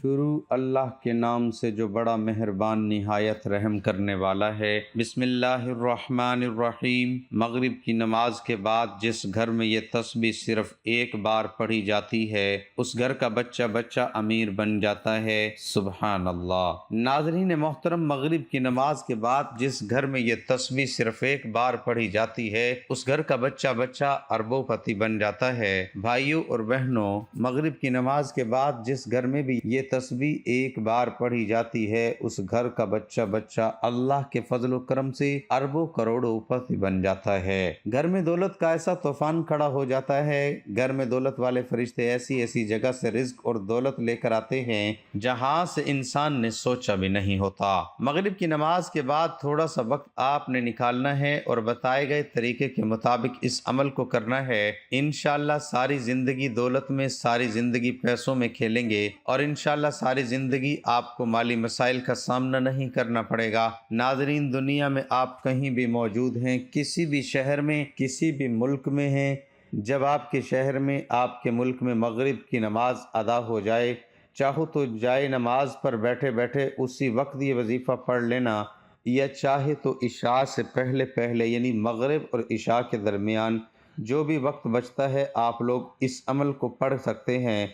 شروع اللہ کے نام سے جو بڑا مہربان نہایت رحم کرنے والا ہے۔ بسم اللہ الرحمن الرحیم۔ مغرب کی نماز کے بعد جس گھر میں یہ تسبیح صرف ایک بار پڑھی جاتی ہے اس گھر کا بچہ بچہ امیر بن جاتا ہے۔ سبحان اللہ۔ ناظرین محترم، مغرب کی نماز کے بعد جس گھر میں یہ تسبیح صرف ایک بار پڑھی جاتی ہے اس گھر کا بچہ بچہ اربوں پتی بن جاتا ہے۔ بھائیوں اور بہنوں، مغرب کی نماز کے بعد جس گھر میں بھی یہ تسبیح ایک بار پڑھی جاتی ہے اس گھر کا بچہ بچہ اللہ کے فضل و کرم سے اربوں کروڑوں پتی بن جاتا ہے۔ گھر میں دولت کا ایسا طوفان کھڑا ہو جاتا ہے، گھر میں دولت والے فرشتے ایسی ایسی جگہ سے رزق اور دولت لے کر آتے ہیں جہاں سے انسان نے سوچا بھی نہیں ہوتا۔ مغرب کی نماز کے بعد تھوڑا سا وقت آپ نے نکالنا ہے اور بتائے گئے طریقے کے مطابق اس عمل کو کرنا ہے۔ انشاءاللہ ساری زندگی دولت میں، ساری زندگی پیسوں میں کھیلیں گے اور انشاءاللہ ساری زندگی آپ کو مالی مسائل کا سامنا نہیں کرنا پڑے گا۔ ناظرین، دنیا میں آپ کہیں بھی موجود ہیں، کسی بھی شہر میں، کسی بھی ملک میں ہیں، جب آپ کے شہر میں، آپ کے ملک میں مغرب کی نماز ادا ہو جائے، چاہو تو جائے نماز پر بیٹھے بیٹھے اسی وقت یہ وظیفہ پڑھ لینا، یا چاہے تو عشاء سے پہلے پہلے یعنی مغرب اور عشاء کے درمیان جو بھی وقت بچتا ہے آپ لوگ اس عمل کو پڑھ سکتے ہیں۔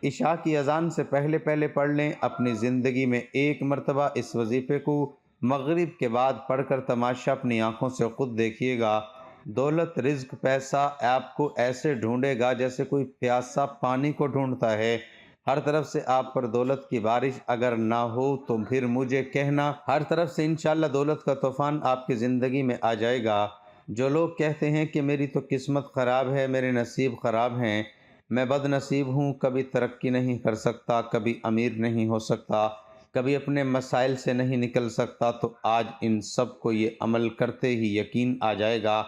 عشاء کی اذان سے پہلے پہلے پڑھ لیں، اپنی زندگی میں ایک مرتبہ اس وظیفے کو مغرب کے بعد پڑھ کر تماشا اپنی آنکھوں سے خود دیکھیے گا۔ دولت، رزق، پیسہ آپ کو ایسے ڈھونڈے گا جیسے کوئی پیاسا پانی کو ڈھونڈتا ہے۔ ہر طرف سے آپ پر دولت کی بارش اگر نہ ہو تو پھر مجھے کہنا، ہر طرف سے انشاءاللہ دولت کا طوفان آپ کی زندگی میں آ جائے گا۔ جو لوگ کہتے ہیں کہ میری تو قسمت خراب ہے، میرے نصیب خراب ہیں، میں بد نصیب ہوں، کبھی ترقی نہیں کر سکتا، کبھی امیر نہیں ہو سکتا، کبھی اپنے مسائل سے نہیں نکل سکتا، تو آج ان سب کو یہ عمل کرتے ہی یقین آ جائے گا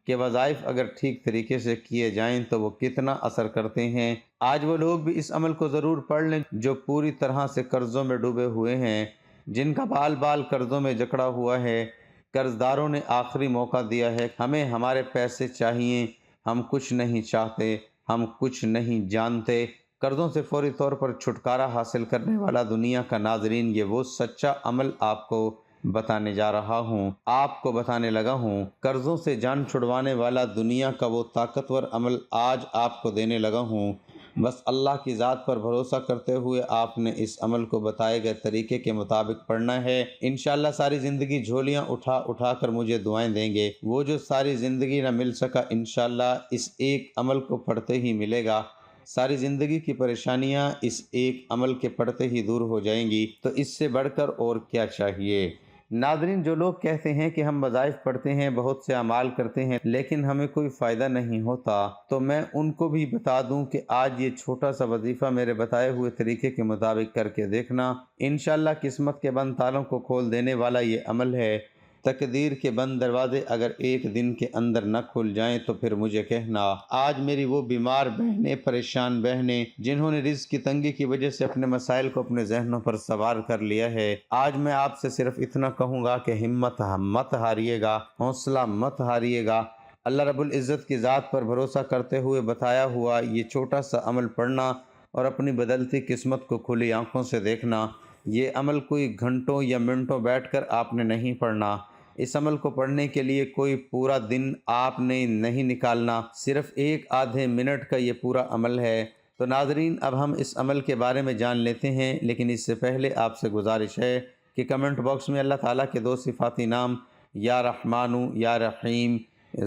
کہ وظائف اگر ٹھیک طریقے سے کیے جائیں تو وہ کتنا اثر کرتے ہیں۔ آج وہ لوگ بھی اس عمل کو ضرور پڑھ لیں جو پوری طرح سے قرضوں میں ڈوبے ہوئے ہیں، جن کا بال بال قرضوں میں جکڑا ہوا ہے۔ قرض داروں نے آخری موقع دیا ہے، ہمیں ہمارے پیسے چاہیے، ہم کچھ نہیں چاہتے، ہم کچھ نہیں جانتے۔ قرضوں سے فوری طور پر چھٹکارا حاصل کرنے والا دنیا کا ناظرین یہ وہ سچا عمل آپ کو بتانے جا رہا ہوں، آپ کو بتانے لگا ہوں۔ قرضوں سے جان چھڑوانے والا دنیا کا وہ طاقتور عمل آج آپ کو دینے لگا ہوں۔ بس اللہ کی ذات پر بھروسہ کرتے ہوئے آپ نے اس عمل کو بتائے گئے طریقے کے مطابق پڑھنا ہے۔ انشاءاللہ ساری زندگی جھولیاں اٹھا اٹھا کر مجھے دعائیں دیں گے۔ وہ جو ساری زندگی نہ مل سکا انشاءاللہ اس ایک عمل کو پڑھتے ہی ملے گا۔ ساری زندگی کی پریشانیاں اس ایک عمل کے پڑھتے ہی دور ہو جائیں گی، تو اس سے بڑھ کر اور کیا چاہیے۔ ناظرین، جو لوگ کہتے ہیں کہ ہم وظائف پڑھتے ہیں، بہت سے اعمال کرتے ہیں لیکن ہمیں کوئی فائدہ نہیں ہوتا، تو میں ان کو بھی بتا دوں کہ آج یہ چھوٹا سا وظیفہ میرے بتائے ہوئے طریقے کے مطابق کر کے دیکھنا، انشاءاللہ قسمت کے بند تالوں کو کھول دینے والا یہ عمل ہے۔ تقدیر کے بند دروازے اگر ایک دن کے اندر نہ کھل جائیں تو پھر مجھے کہنا۔ آج میری وہ بیمار بہنیں، پریشان بہنیں جنہوں نے رزق کی تنگی کی وجہ سے اپنے مسائل کو اپنے ذہنوں پر سوار کر لیا ہے، آج میں آپ سے صرف اتنا کہوں گا کہ ہمت مت ہاریے گا، حوصلہ مت ہاریے گا۔ اللہ رب العزت کی ذات پر بھروسہ کرتے ہوئے بتایا ہوا یہ چھوٹا سا عمل پڑھنا اور اپنی بدلتی قسمت کو کھلی آنکھوں سے دیکھنا، یہ عمل کوئی گھنٹوں یا منٹوں بیٹھ کر آپ نے نہیں پڑھنا۔ اس عمل کو پڑھنے کے لیے کوئی پورا دن آپ نے نہیں نکالنا، صرف ایک آدھے منٹ کا یہ پورا عمل ہے۔ تو ناظرین، اب ہم اس عمل کے بارے میں جان لیتے ہیں، لیکن اس سے پہلے آپ سے گزارش ہے کہ کمنٹ باکس میں اللہ تعالیٰ کے دو صفاتی نام یا رحمانو یا رحیم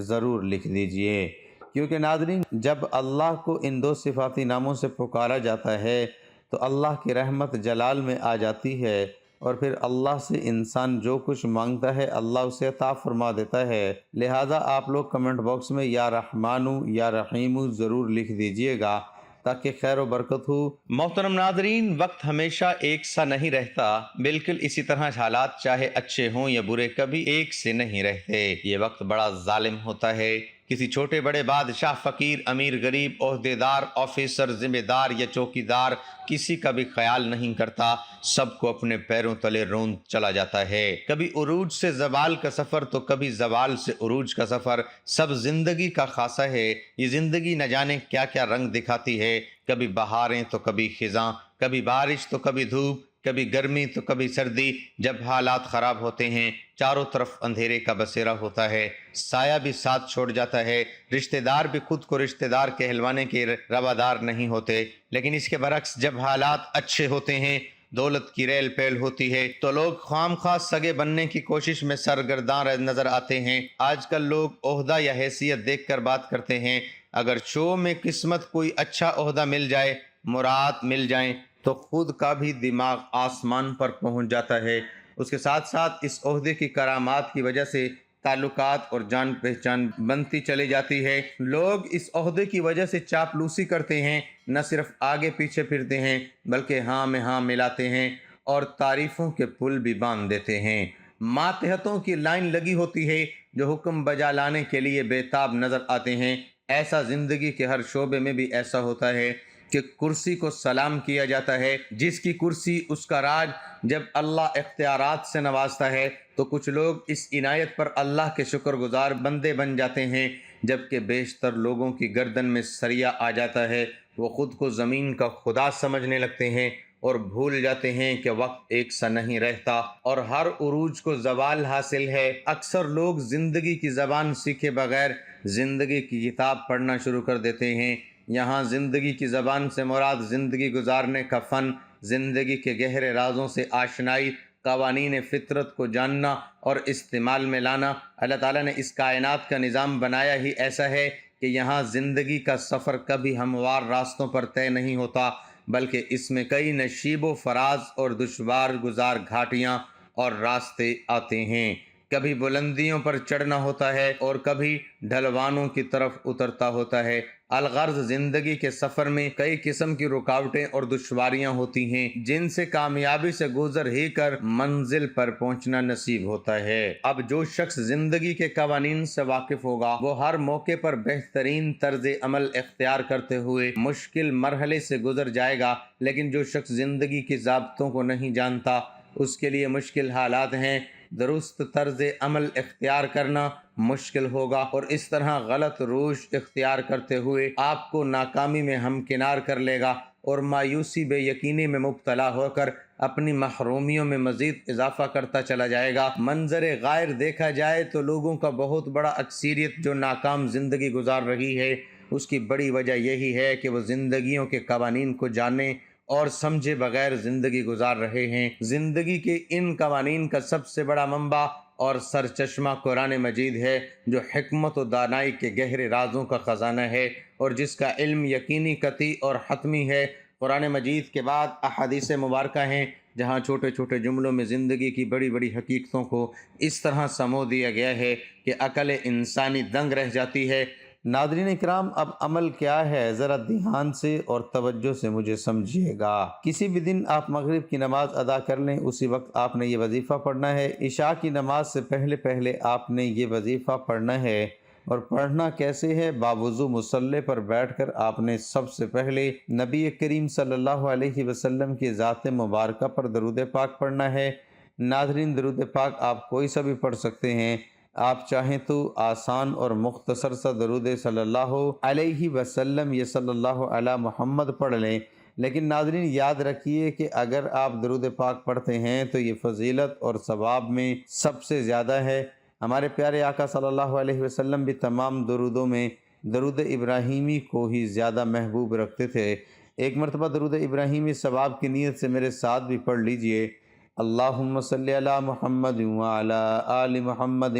ضرور لکھ دیجئے، کیونکہ ناظرین جب اللہ کو ان دو صفاتی ناموں سے پکارا جاتا ہے تو اللہ کی رحمت جلال میں آ جاتی ہے، اور پھر اللہ سے انسان جو کچھ مانگتا ہے اللہ اسے عطا فرما دیتا ہے۔ لہٰذا آپ لوگ کمنٹ باکس میں یا رحمانو یا رحیمو ضرور لکھ دیجئے گا تاکہ خیر و برکت ہو۔ محترم ناظرین، وقت ہمیشہ ایک سا نہیں رہتا، بالکل اسی طرح حالات چاہے اچھے ہوں یا برے کبھی ایک سے نہیں رہتے۔ یہ وقت بڑا ظالم ہوتا ہے، کسی چھوٹے بڑے بادشاہ، فقیر، امیر، غریب، عہدیدار، آفیسر، ذمہ دار یا چوکیدار کسی کا بھی خیال نہیں کرتا، سب کو اپنے پیروں تلے روند چلا جاتا ہے۔ کبھی عروج سے زوال کا سفر تو کبھی زوال سے عروج کا سفر، سب زندگی کا خاصہ ہے۔ یہ زندگی نہ جانے کیا کیا رنگ دکھاتی ہے، کبھی بہاریں تو کبھی خزاں، کبھی بارش تو کبھی دھوپ، کبھی گرمی تو کبھی سردی۔ جب حالات خراب ہوتے ہیں چاروں طرف اندھیرے کا بسیرا ہوتا ہے، سایہ بھی ساتھ چھوڑ جاتا ہے، رشتہ دار بھی خود کو رشتہ دار کہلوانے کے روادار نہیں ہوتے۔ لیکن اس کے برعکس جب حالات اچھے ہوتے ہیں، دولت کی ریل پیل ہوتی ہے، تو لوگ خواہ مخواہ سگے بننے کی کوشش میں سرگرداں نظر آتے ہیں۔ آج کل لوگ عہدہ یا حیثیت دیکھ کر بات کرتے ہیں۔ اگر شو میں قسمت کوئی اچھا عہدہ مل جائے، مراد مل جائیں، تو خود کا بھی دماغ آسمان پر پہنچ جاتا ہے۔ اس کے ساتھ ساتھ اس عہدے کی کرامات کی وجہ سے تعلقات اور جان پہچان بنتی چلی جاتی ہے۔ لوگ اس عہدے کی وجہ سے چاپلوسی کرتے ہیں، نہ صرف آگے پیچھے پھرتے ہیں بلکہ ہاں میں ہاں ملاتے ہیں اور تعریفوں کے پل بھی باندھ دیتے ہیں۔ ماتحتوں کی لائن لگی ہوتی ہے جو حکم بجا لانے کے لیے بے تاب نظر آتے ہیں۔ ایسا زندگی کے ہر شعبے میں بھی ایسا ہوتا ہے کہ کرسی کو سلام کیا جاتا ہے، جس کی کرسی اس کا راج۔ جب اللہ اختیارات سے نوازتا ہے تو کچھ لوگ اس عنایت پر اللہ کے شکر گزار بندے بن جاتے ہیں، جبکہ بیشتر لوگوں کی گردن میں سریا آ جاتا ہے۔ وہ خود کو زمین کا خدا سمجھنے لگتے ہیں اور بھول جاتے ہیں کہ وقت ایک سا نہیں رہتا اور ہر عروج کو زوال حاصل ہے۔ اکثر لوگ زندگی کی زبان سیکھے بغیر زندگی کی کتاب پڑھنا شروع کر دیتے ہیں۔ یہاں زندگی کی زبان سے مراد زندگی گزارنے کا فن، زندگی کے گہرے رازوں سے آشنائی، قوانین فطرت کو جاننا اور استعمال میں لانا۔ اللہ تعالیٰ نے اس کائنات کا نظام بنایا ہی ایسا ہے کہ یہاں زندگی کا سفر کبھی ہموار راستوں پر طے نہیں ہوتا، بلکہ اس میں کئی نشیب و فراز اور دشوار گزار گھاٹیاں اور راستے آتے ہیں۔ کبھی بلندیوں پر چڑھنا ہوتا ہے اور کبھی ڈھلوانوں کی طرف اترتا ہوتا ہے۔ الغرض زندگی کے سفر میں کئی قسم کی رکاوٹیں اور دشواریاں ہوتی ہیں، جن سے کامیابی سے گزر ہی کر منزل پر پہنچنا نصیب ہوتا ہے۔ اب جو شخص زندگی کے قوانین سے واقف ہوگا وہ ہر موقع پر بہترین طرز عمل اختیار کرتے ہوئے مشکل مرحلے سے گزر جائے گا، لیکن جو شخص زندگی کے ضابطوں کو نہیں جانتا اس کے لیے مشکل حالات ہیں۔ درست طرز عمل اختیار کرنا مشکل ہوگا اور اس طرح غلط روش اختیار کرتے ہوئے آپ کو ناکامی میں ہمکنار کر لے گا اور مایوسی بے یقینی میں مبتلا ہو کر اپنی محرومیوں میں مزید اضافہ کرتا چلا جائے گا۔ منظر غائر دیکھا جائے تو لوگوں کا بہت بڑا اکثریت جو ناکام زندگی گزار رہی ہے، اس کی بڑی وجہ یہی ہے کہ وہ زندگیوں کے قوانین کو جانے اور سمجھے بغیر زندگی گزار رہے ہیں۔ زندگی کے ان قوانین کا سب سے بڑا منبع اور سرچشمہ قرآن مجید ہے، جو حکمت و دانائی کے گہرے رازوں کا خزانہ ہے اور جس کا علم یقینی، قطعی اور حتمی ہے۔ قرآن مجید کے بعد احادیث مبارکہ ہیں جہاں چھوٹے چھوٹے جملوں میں زندگی کی بڑی بڑی حقیقتوں کو اس طرح سمو دیا گیا ہے کہ عقل انسانی دنگ رہ جاتی ہے۔ ناظرین اکرام، اب عمل کیا ہے، ذرا دھیان سے اور توجہ سے مجھے سمجھیے گا۔ کسی بھی دن آپ مغرب کی نماز ادا کر لیں، اسی وقت آپ نے یہ وظیفہ پڑھنا ہے۔ عشاء کی نماز سے پہلے آپ نے یہ وظیفہ پڑھنا ہے۔ اور پڑھنا کیسے ہے؟ باوضو مصلی پر بیٹھ کر آپ نے سب سے پہلے نبی کریم صلی اللہ علیہ وسلم کی ذات مبارکہ پر درود پاک پڑھنا ہے۔ ناظرین، درود پاک آپ کوئی سا بھی پڑھ سکتے ہیں۔ آپ چاہیں تو آسان اور مختصر سا درود صلی اللہ علیہ وسلم یا صلی اللہ علی محمد پڑھ لیں، لیکن ناظرین یاد رکھیے کہ اگر آپ درود پاک پڑھتے ہیں تو یہ فضیلت اور ثواب میں سب سے زیادہ ہے۔ ہمارے پیارے آقا صلی اللہ علیہ وسلم بھی تمام درودوں میں درود ابراہیمی کو ہی زیادہ محبوب رکھتے تھے۔ ایک مرتبہ درود ابراہیمی ثواب کی نیت سے میرے ساتھ بھی پڑھ لیجئے۔ اللہم صلی علی محمد وعلی آل محمد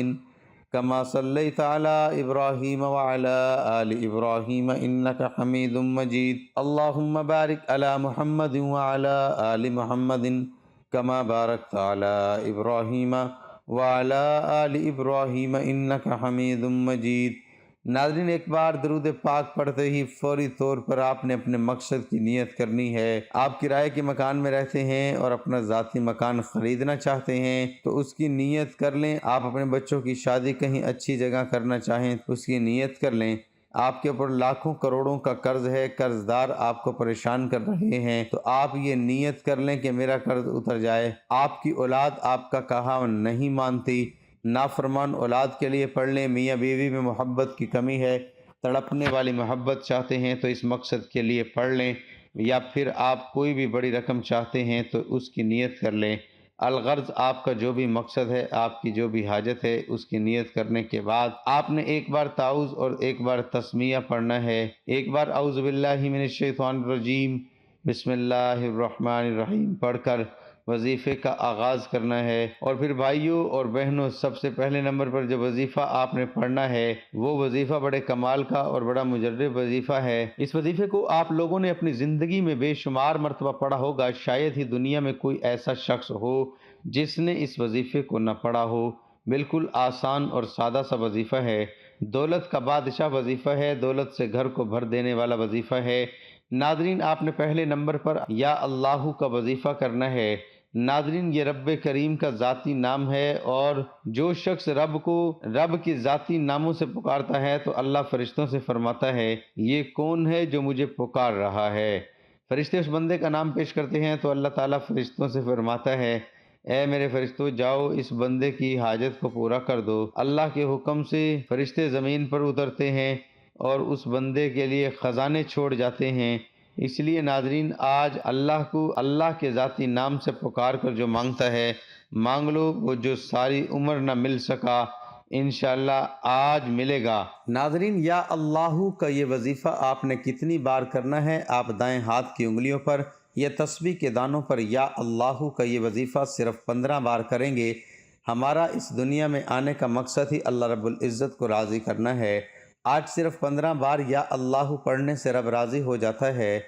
کما صلیت علی ابراہیم وعلی آل ابراہیم انک حمید مجید۔ اللہم بارک علی محمد وعلی آل محمد کما بارکت علی ابراہیم وعلی آل ابراہیم انک حمید مجید۔ ناظرین، ایک بار درود پاک پڑھتے ہی فوری طور پر آپ نے اپنے مقصد کی نیت کرنی ہے۔ آپ کرائے کے مکان میں رہتے ہیں اور اپنا ذاتی مکان خریدنا چاہتے ہیں تو اس کی نیت کر لیں۔ آپ اپنے بچوں کی شادی کہیں اچھی جگہ کرنا چاہیں تو اس کی نیت کر لیں۔ آپ کے اوپر لاکھوں کروڑوں کا قرض ہے، قرض دار آپ کو پریشان کر رہے ہیں تو آپ یہ نیت کر لیں کہ میرا قرض اتر جائے۔ آپ کی اولاد آپ کا کہا نہیں مانتی، نافرمان اولاد کے لیے پڑھ لیں۔ میاں بیوی میں محبت کی کمی ہے، تڑپنے والی محبت چاہتے ہیں تو اس مقصد کے لیے پڑھ لیں۔ یا پھر آپ کوئی بھی بڑی رقم چاہتے ہیں تو اس کی نیت کر لیں۔ الغرض آپ کا جو بھی مقصد ہے، آپ کی جو بھی حاجت ہے، اس کی نیت کرنے کے بعد آپ نے ایک بار تعوذ اور ایک بار تسمیہ پڑھنا ہے۔ ایک بار اعوذ باللہ من الشیطان الرجیم بسم اللہ الرحمن الرحیم پڑھ کر وظیفے کا آغاز کرنا ہے۔ اور پھر بھائیوں اور بہنوں، سب سے پہلے نمبر پر جو وظیفہ آپ نے پڑھنا ہے وہ وظیفہ بڑے کمال کا اور بڑا مجرب وظیفہ ہے۔ اس وظیفے کو آپ لوگوں نے اپنی زندگی میں بے شمار مرتبہ پڑھا ہوگا، شاید ہی دنیا میں کوئی ایسا شخص ہو جس نے اس وظیفے کو نہ پڑھا ہو۔ بالکل آسان اور سادہ سا وظیفہ ہے، دولت کا بادشاہ وظیفہ ہے، دولت سے گھر کو بھر دینے والا وظیفہ ہے۔ ناظرین، آپ نے پہلے نمبر پر یا اللہ کا وظیفہ کرنا ہے۔ ناظرین، یہ رب کریم کا ذاتی نام ہے، اور جو شخص رب کی ذاتی ناموں سے پکارتا ہے تو اللہ فرشتوں سے فرماتا ہے یہ کون ہے جو مجھے پکار رہا ہے؟ فرشتے اس بندے کا نام پیش کرتے ہیں تو اللہ تعالیٰ فرشتوں سے فرماتا ہے اے میرے فرشتوں، جاؤ اس بندے کی حاجت کو پورا کر دو۔ اللہ کے حکم سے فرشتے زمین پر اترتے ہیں اور اس بندے کے لیے خزانے چھوڑ جاتے ہیں۔ اس لیے ناظرین، آج اللہ کو اللہ کے ذاتی نام سے پکار کر جو مانگتا ہے مانگ لو، وہ جو ساری عمر نہ مل سکا انشاءاللہ آج ملے گا۔ ناظرین، یا اللہ کا یہ وظیفہ آپ نے کتنی بار کرنا ہے؟ آپ دائیں ہاتھ کی انگلیوں پر یا تسبیح کے دانوں پر یا اللہ کا یہ وظیفہ صرف 15 بار کریں گے۔ ہمارا اس دنیا میں آنے کا مقصد ہی اللہ رب العزت کو راضی کرنا ہے۔ آج صرف 15 بار یا اللہ پڑھنے سے رب راضی ہو جاتا ہے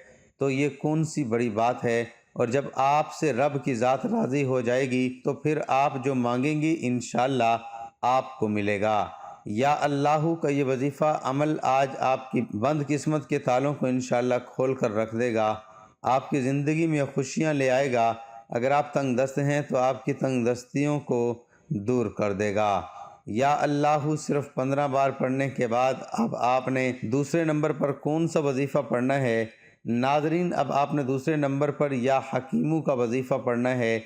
تو یہ کون سی بڑی بات ہے؟ اور جب آپ سے رب کی ذات راضی ہو جائے گی تو پھر آپ جو مانگیں گی انشاءاللہ آپ کو ملے گا۔ یا اللہ کا یہ وظیفہ عمل آج آپ کی بند قسمت کے تالوں کو انشاءاللہ کھول کر رکھ دے گا، آپ کی زندگی میں خوشیاں لے آئے گا۔ اگر آپ تنگ دست ہیں تو آپ کی تنگ دستیوں کو دور کر دے گا۔ یا اللہ صرف 15 بار پڑھنے کے بعد اب آپ نے دوسرے نمبر پر کون سا وظیفہ پڑھنا ہے؟ ناظرین، اب آپ نے دوسرے نمبر پر یا حکیمو کا وظیفہ پڑھنا ہے۔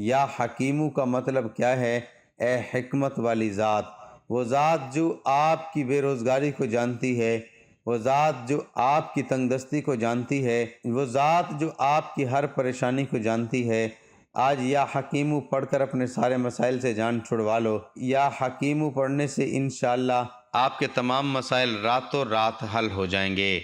یا حکیمو کا مطلب کیا ہے؟ اے حکمت والی ذات، وہ ذات جو آپ کی بے روزگاری کو جانتی ہے، وہ ذات جو آپ کی تنگ دستی کو جانتی ہے، وہ ذات جو آپ کی ہر پریشانی کو جانتی ہے۔ آج یا حکیمو پڑھ کر اپنے سارے مسائل سے جان چھڑوا لو۔ یا حکیمو پڑھنے سے انشاءاللہ آپ کے تمام مسائل راتوں رات حل ہو جائیں گے۔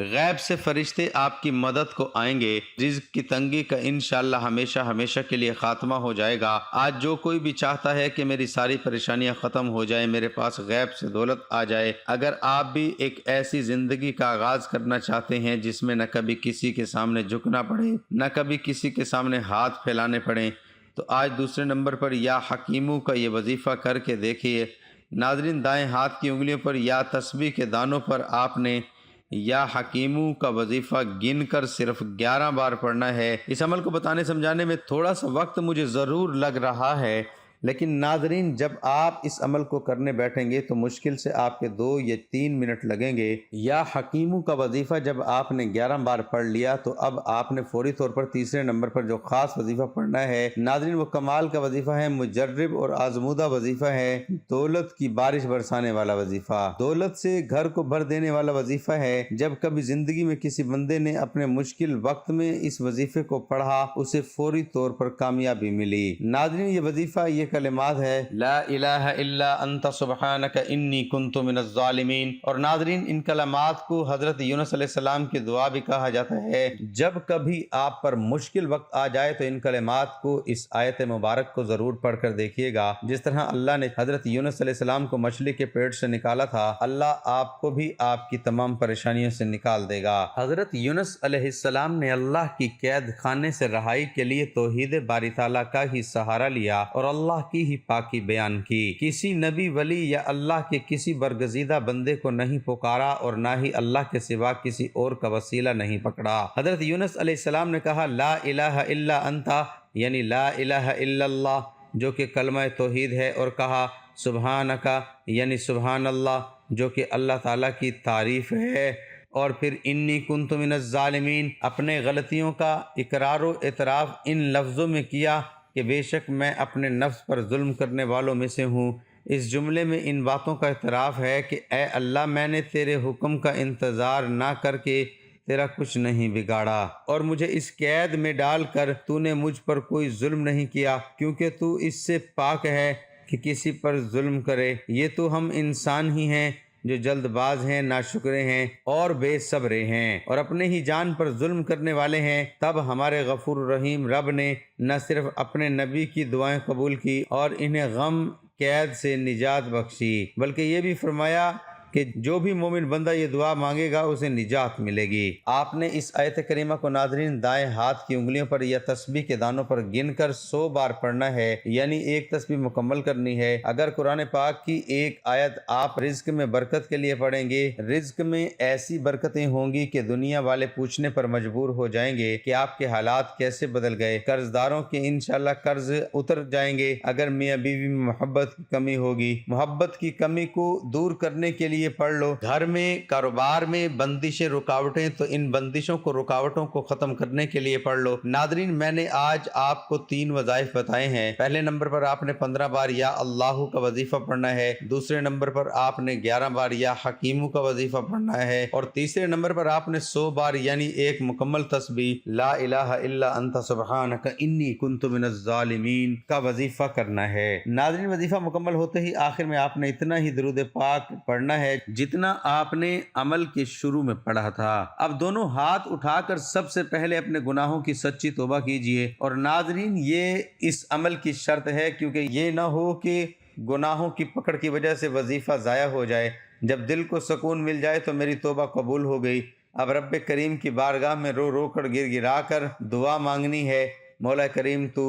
غیب سے فرشتے آپ کی مدد کو آئیں گے، رزق کی تنگی کا انشاءاللہ ہمیشہ ہمیشہ کے لیے خاتمہ ہو جائے گا۔ آج جو کوئی بھی چاہتا ہے کہ میری ساری پریشانیاں ختم ہو جائیں، میرے پاس غیب سے دولت آ جائے، اگر آپ بھی ایک ایسی زندگی کا آغاز کرنا چاہتے ہیں جس میں نہ کبھی کسی کے سامنے جھکنا پڑے، نہ کبھی کسی کے سامنے ہاتھ پھیلانے پڑیں، تو آج دوسرے نمبر پر یا حکیمو کا یہ وظیفہ کر کے دیکھیے۔ ناظرین، دائیں ہاتھ کی انگلیوں پر یا تسبیح کے دانوں پر آپ نے یا حکیمو کا وظیفہ گن کر صرف 11 بار پڑھنا ہے۔ اس عمل کو بتانے سمجھانے میں تھوڑا سا وقت مجھے ضرور لگ رہا ہے، لیکن ناظرین جب آپ اس عمل کو کرنے بیٹھیں گے تو مشکل سے آپ کے 2 یا 3 منٹ لگیں گے۔ یا حکیمو کا وظیفہ جب آپ نے 11 بار پڑھ لیا تو اب آپ نے فوری طور پر تیسرے نمبر پر جو خاص وظیفہ پڑھنا ہے ناظرین، وہ کمال کا وظیفہ ہے، مجرب اور آزمودہ وظیفہ ہے، دولت کی بارش برسانے والا وظیفہ، دولت سے گھر کو بھر دینے والا وظیفہ ہے۔ جب کبھی زندگی میں کسی بندے نے اپنے مشکل وقت میں اس وظیفے کو پڑھا، اسے فوری طور پر کامیابی ملی۔ ناظرین، یہ وظیفہ یہ کلمات ہے لا الہ الا انت سبحانک انی کنت من الظالمین۔ اور ناظرین، ان کلمات کو حضرت یونس علیہ السلام کی دعا بھی کہا جاتا ہے۔ جب کبھی آپ پر مشکل وقت آ جائے تو ان کلمات کو، اس آیت مبارک کو ضرور پڑھ کر دیکھیے گا۔ جس طرح اللہ نے حضرت یونس علیہ السلام کو مچھلی کے پیٹ سے نکالا تھا، اللہ آپ کو بھی آپ کی تمام پریشانیوں سے نکال دے گا۔ حضرت یونس علیہ السلام نے اللہ کی قید خانے سے رہائی کے لیے توحید باری تعالیٰ کا ہی سہارا لیا اور اللہ کی ہی پاکی بیان کی۔ کسی نبی، ولی یا اللہ کے کسی برگزیدہ بندے کو نہیں پکارا اور نہ ہی اللہ کے سوا کسی اور کا وسیلہ نہیں پکڑا۔ حضرت یونس علیہ السلام نے کہا لا الہ الا انت، یعنی لا الہ الا اللہ، جو کہ کلمہ توحید ہے، اور کہا سبحانک، یعنی سبحان اللہ، جو کہ اللہ تعالیٰ کی تعریف ہے، اور پھر انی کنت من الظالمین، اپنے غلطیوں کا اقرار و اعتراف ان لفظوں میں کیا کہ بے شک میں اپنے نفس پر ظلم کرنے والوں میں سے ہوں۔ اس جملے میں ان باتوں کا اعتراف ہے کہ اے اللہ، میں نے تیرے حکم کا انتظار نہ کر کے تیرا کچھ نہیں بگاڑا، اور مجھے اس قید میں ڈال کر تو نے مجھ پر کوئی ظلم نہیں کیا، کیونکہ تو اس سے پاک ہے کہ کسی پر ظلم کرے۔ یہ تو ہم انسان ہی ہیں جو جلد باز ہیں، ناشکرے ہیں اور بے صبرے ہیں، اور اپنے ہی جان پر ظلم کرنے والے ہیں۔ تب ہمارے غفور الرحیم رب نے نہ صرف اپنے نبی کی دعائیں قبول کی اور انہیں غم قید سے نجات بخشی، بلکہ یہ بھی فرمایا کہ جو بھی مومن بندہ یہ دعا مانگے گا اسے نجات ملے گی۔ آپ نے اس آیت کریمہ کو ناظرین دائیں ہاتھ کی انگلیوں پر یا تسبیح کے دانوں پر گن کر 100 بار پڑھنا ہے، یعنی ایک تسبیح مکمل کرنی ہے۔ اگر قرآن پاک کی ایک آیت آپ رزق میں برکت کے لیے پڑھیں گے، رزق میں ایسی برکتیں ہوں گی کہ دنیا والے پوچھنے پر مجبور ہو جائیں گے کہ آپ کے حالات کیسے بدل گئے۔ قرض داروں کے انشاءاللہ قرض اتر جائیں گے۔ اگر میاں بیوی میں محبت کی کمی ہوگی، محبت کی کمی کو دور کرنے کے لیے پڑھ لو۔ گھر میں، کاروبار میں بندشیں، رکاوٹیں، تو ان بندشوں کو، رکاوٹوں کو ختم کرنے کے لیے پڑھ لو۔ ناظرین، میں نے آج آپ کو 3 وظائف بتائے ہیں۔ پہلے نمبر پر آپ نے 15 بار یا اللہ کا وظیفہ پڑھنا ہے، دوسرے نمبر پر آپ نے 11 بار یا حکیمو کا وظیفہ پڑھنا ہے، اور تیسرے نمبر پر آپ نے 100 بار یعنی ایک مکمل تسبیح لا الہ الا انت سبحانک انی کنت من الظالمین کا وظیفہ کرنا ہے۔ ناظرین، وظیفہ مکمل ہوتے ہی آخر میں آپ نے اتنا ہی درود پاک پڑھنا ہے جتنا آپ نے عمل کے شروع میں پڑھا تھا۔ اب دونوں ہاتھ اٹھا کر سب سے پہلے اپنے گناہوں کی سچی توبہ کیجئے، اور ناظرین یہ اس عمل کی شرط ہے، کیونکہ یہ نہ ہو کہ گناہوں کی پکڑ کی وجہ سے وظیفہ ضائع ہو جائے۔ جب دل کو سکون مل جائے تو میری توبہ قبول ہو گئی۔ اب رب کریم کی بارگاہ میں رو رو کر گر گرا کر دعا مانگنی ہے۔ مولا کریم تو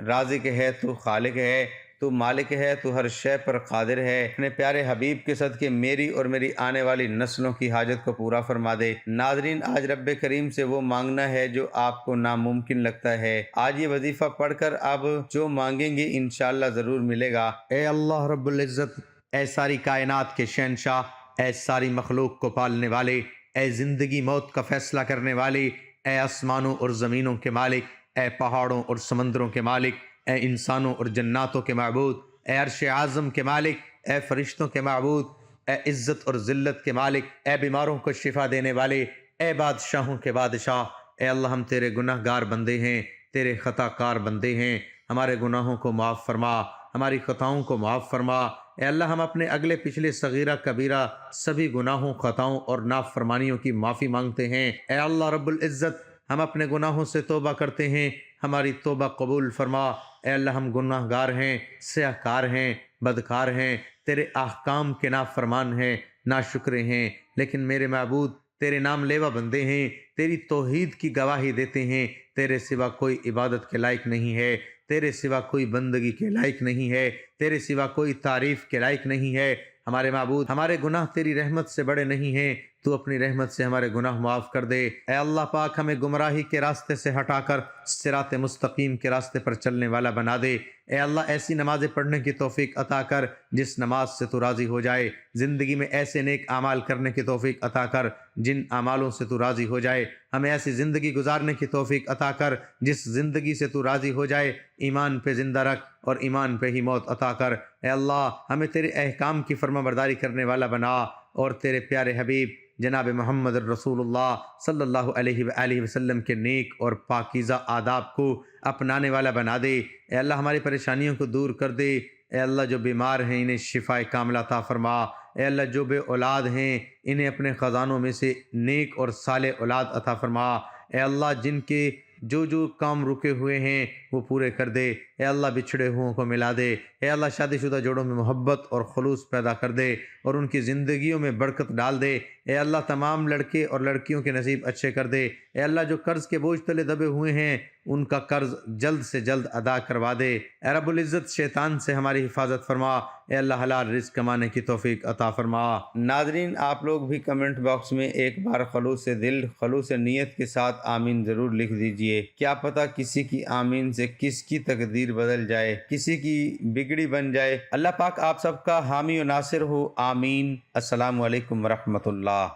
رازق ہے، تو خالق ہے، تو مالک ہے، تو ہر شے پر قادر ہے۔ اپنے پیارے حبیب کے صدقے میری اور میری آنے والی نسلوں کی حاجت کو پورا فرما دے۔ ناظرین، آج رب کریم سے وہ مانگنا ہے جو آپ کو ناممکن لگتا ہے۔ آج یہ وظیفہ پڑھ کر اب جو مانگیں گے انشاءاللہ ضرور ملے گا۔ اے اللہ رب العزت، اے ساری کائنات کے شہنشاہ، اے ساری مخلوق کو پالنے والے، اے زندگی موت کا فیصلہ کرنے والے، اے آسمانوں اور زمینوں کے مالک، اے پہاڑوں اور سمندروں کے مالک، اے انسانوں اور جناتوں کے معبود، اے عرش اعظم کے مالک، اے فرشتوں کے معبود، اے عزت اور ذلت کے مالک، اے بیماروں کو شفا دینے والے، اے بادشاہوں کے بادشاہ، اے اللہ ہم تیرے گناہ گار بندے ہیں، تیرے خطا کار بندے ہیں، ہمارے گناہوں کو معاف فرما، ہماری خطاؤں کو معاف فرما۔ اے اللہ ہم اپنے اگلے پچھلے صغیرہ کبیرہ سبھی گناہوں، خطاؤں اور نافرمانیوں کی معافی مانگتے ہیں۔ اے اللہ رب العزت، ہم اپنے گناہوں سے توبہ کرتے ہیں، ہماری توبہ قبول فرما۔ اے اللہ ہم گناہ گار ہیں، سیاہ کار ہیں، بدکار ہیں، تیرے احکام کے نافرمان ہیں، ناشکرے ہیں، لیکن میرے معبود تیرے نام لیوا بندے ہیں، تیری توحید کی گواہی دیتے ہیں۔ تیرے سوا کوئی عبادت کے لائق نہیں ہے، تیرے سوا کوئی بندگی کے لائق نہیں ہے، تیرے سوا کوئی تعریف کے لائق نہیں ہے۔ ہمارے معبود، ہمارے گناہ تیری رحمت سے بڑے نہیں ہیں، تو اپنی رحمت سے ہمارے گناہ معاف کر دے۔ اے اللہ پاک، ہمیں گمراہی کے راستے سے ہٹا کر صراط مستقیم کے راستے پر چلنے والا بنا دے۔ اے اللہ ایسی نمازیں پڑھنے کی توفیق عطا کر جس نماز سے تو راضی ہو جائے، زندگی میں ایسے نیک اعمال کرنے کی توفیق عطا کر جن اعمالوں سے تو راضی ہو جائے، ہمیں ایسی زندگی گزارنے کی توفیق عطا کر جس زندگی سے تو راضی ہو جائے، ایمان پہ زندہ رکھ اور ایمان پہ ہی موت عطا کر۔ اے اللہ ہمیں تیرے احکام کی فرما برداری کرنے والا بنا، اور تیرے پیارے حبیب جناب محمد رسول اللہ صلی اللہ علیہ وآلہ وسلم کے نیک اور پاکیزہ آداب کو اپنانے والا بنا دے۔ اے اللہ ہماری پریشانیوں کو دور کر دے۔ اے اللہ جو بیمار ہیں انہیں شفاء کاملہ عطا فرما۔ اے اللہ جو بے اولاد ہیں انہیں اپنے خزانوں میں سے نیک اور صالح اولاد عطا فرما۔ اے اللہ جن کے جو کام رکے ہوئے ہیں وہ پورے کر دے۔ اے اللہ بچھڑے ہوئوں کو ملا دے۔ اے اللہ شادی شدہ جوڑوں میں محبت اور خلوص پیدا کر دے اور ان کی زندگیوں میں برکت ڈال دے۔ اے اللہ تمام لڑکے اور لڑکیوں کے نصیب اچھے کر دے۔ اے اللہ جو قرض کے بوجھ تلے دبے ہوئے ہیں ان کا قرض جلد سے جلد ادا کروا دے۔ اے رب العزت شیطان سے ہماری حفاظت فرما۔ اے اللہ حلال رزق کمانے کی توفیق عطا فرما۔ ناظرین، آپ لوگ بھی کمنٹ باکس میں ایک بار خلوص دل، خلوص نیت کے ساتھ آمین ضرور لکھ دیجئے۔ کیا پتہ کسی کی آمین سے کس کی تقدیر بدل جائے، کسی کی بگڑی بن جائے۔ اللہ پاک آپ سب کا حامی و ناصر ہو، آمین۔ السلام علیکم ورحمۃ اللہ۔